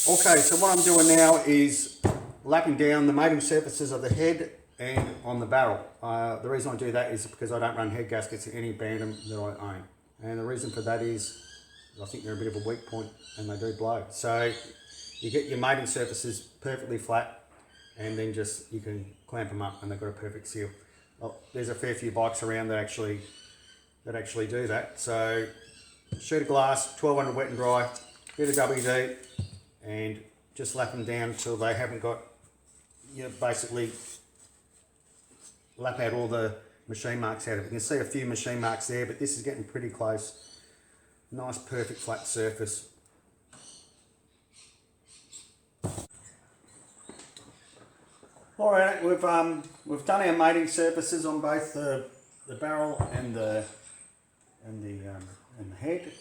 Okay, so what I'm doing now is lapping down the mating surfaces of the head and on the barrel. The reason I do that is because I don't run head gaskets in any Bantam that I own. And the reason for that is I think they're a bit of a weak point and they do blow. So you get your mating surfaces perfectly flat and then just you can clamp them up and they've got a perfect seal. Well, there's a fair few bikes around that actually do that. So sheet of glass, 1200 wet and dry, bit of WD, and just lap them down until they haven't got, you basically lap out all the machine marks out of it. You can see a few machine marks there, but this is getting pretty close. Nice perfect flat surface. All right, we've done our mating surfaces on both the barrel and the head.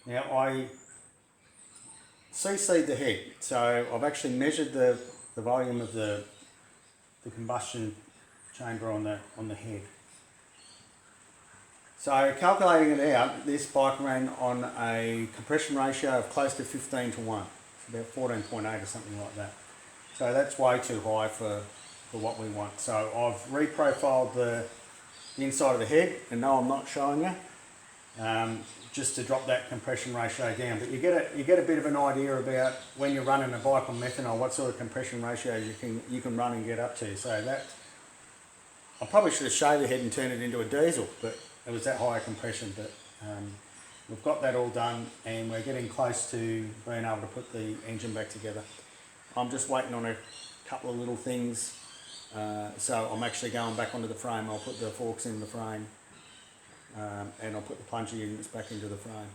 Now I CC'd the head, so I've actually measured the volume of the combustion chamber on the head. So calculating it out, this bike ran on a compression ratio of close to 15 to 1. It's about 14.8 or something like that. So that's way too high for what we want. So I've reprofiled the inside of the head, and no, I'm not showing you, just to drop that compression ratio down. But you get a bit of an idea about when you're running a bike on methanol, what sort of compression ratios you can run and get up to. So that, I probably should have shaved the head and turned it into a diesel, but it was that high compression. But we've got that all done and we're getting close to being able to put the engine back together. I'm just waiting on a couple of little things. So I'm actually going back onto the frame. I'll put the forks in the frame and I'll put the plunger units back into the frame.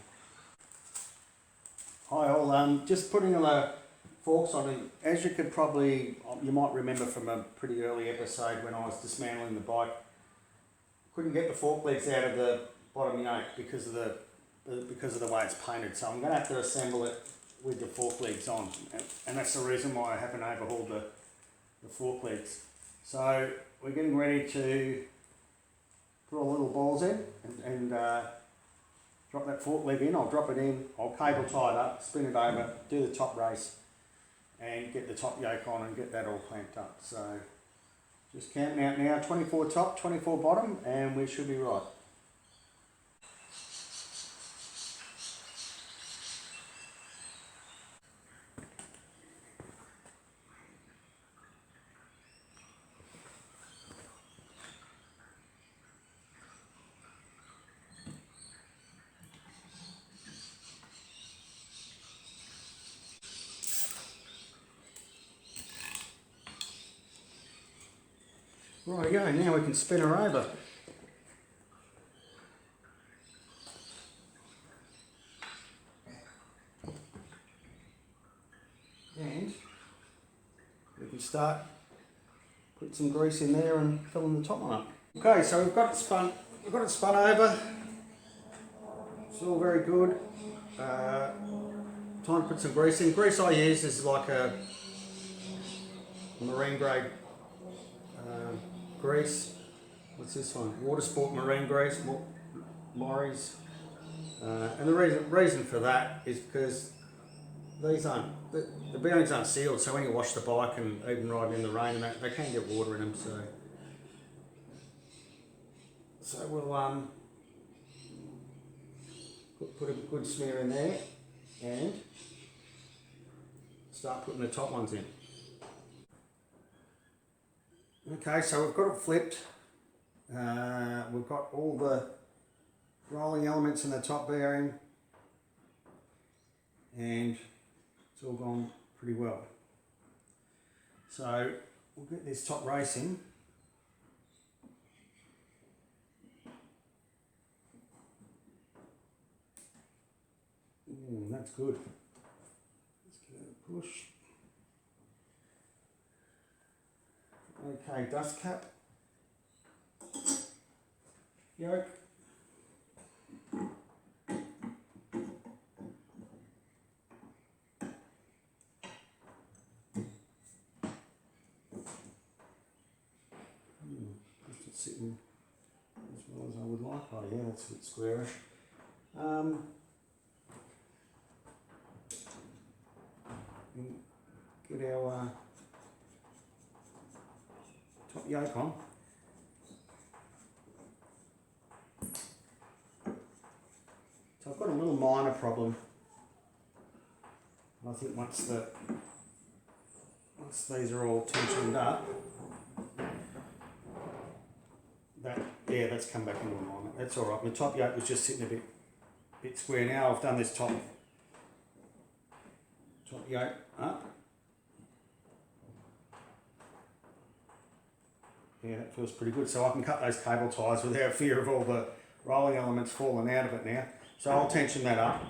Hi all, just putting the forks on. As you might remember from a pretty early episode when I was dismantling the bike, couldn't get the fork legs out of the bottom yoke because of the way it's painted. So I'm going to have to assemble it with the fork legs on, and that's the reason why I haven't overhauled the fork legs. So we're getting ready to put all the little balls in and drop that fork leg in. I'll drop it in, I'll cable tie it up, spin it over, do the top race and get the top yoke on and get that all clamped up. So just counting out now, 24 top, 24 bottom, and we should be right. Right, go. Now we can spin her over. And we can start putting some grease in there and filling the top one up. Okay, so we've got it spun over. It's all very good. Time to put some grease in. Grease I use is like a marine grade grease. What's this one? Water Sport marine grease, Lorry's. And the reason for that is because the bearings aren't sealed, so when you wash the bike and even riding in the rain and that, they can get water in them. So we'll put a good smear in there and start putting the top ones in. Okay, so we've got it flipped. We've got all the rolling elements in the top bearing and it's all gone pretty well. So we'll get this top racing. That's good. Let's give it a push. Okay, dust cap, yoke, just sitting as well as I would like. Oh yeah, that's a bit squarish. get our top yoke on. So I've got a little minor problem. I think once these are all tensioned up, that's come back into alignment. That's all right. My top yoke was just sitting a bit square. Now I've done this top yoke up. Yeah, that feels pretty good. So I can cut those cable ties without fear of all the rolling elements falling out of it now. So I'll tension that up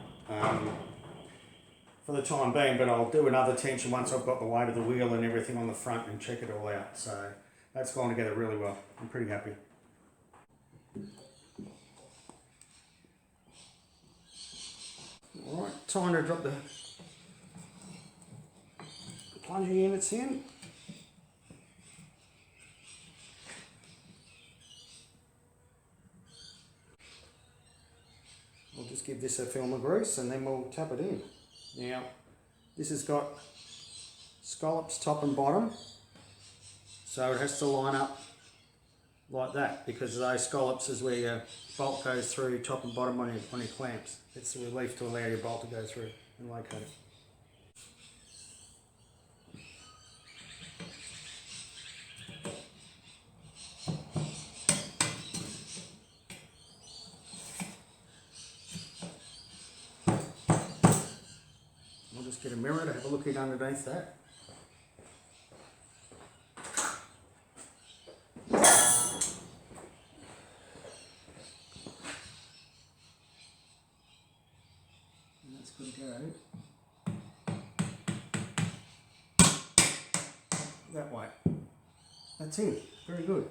for the time being, but I'll do another tension once I've got the weight of the wheel and everything on the front and check it all out. So that's gone together really well. I'm pretty happy. Alright, time to drop the plunger units in. I'll just give this a film of grease and then we'll tap it in. Now, this has got scallops top and bottom, so it has to line up like that because those scallops is where your bolt goes through top and bottom on your clamps. It's the relief to allow your bolt to go through and locate it. I'll just get a mirror to have a look at underneath that. Good to go. That way. That's it. Very good.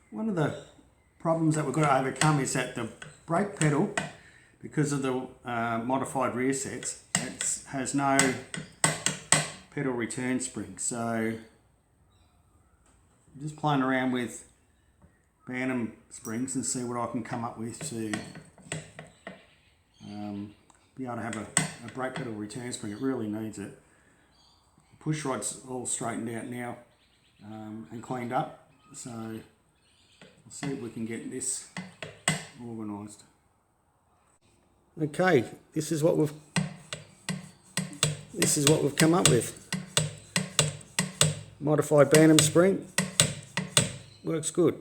One of the problems that we've got to overcome is that the brake pedal, because of the modified rear sets, it has no pedal return spring. So I'm just playing around with Bantam springs and see what I can come up with to be able to have a brake pedal return spring. It really needs it. The push rod's all straightened out now and cleaned up, so we'll see if we can get this organised. Okay, this is what we've come up with. Modified Bantam spring. Works good.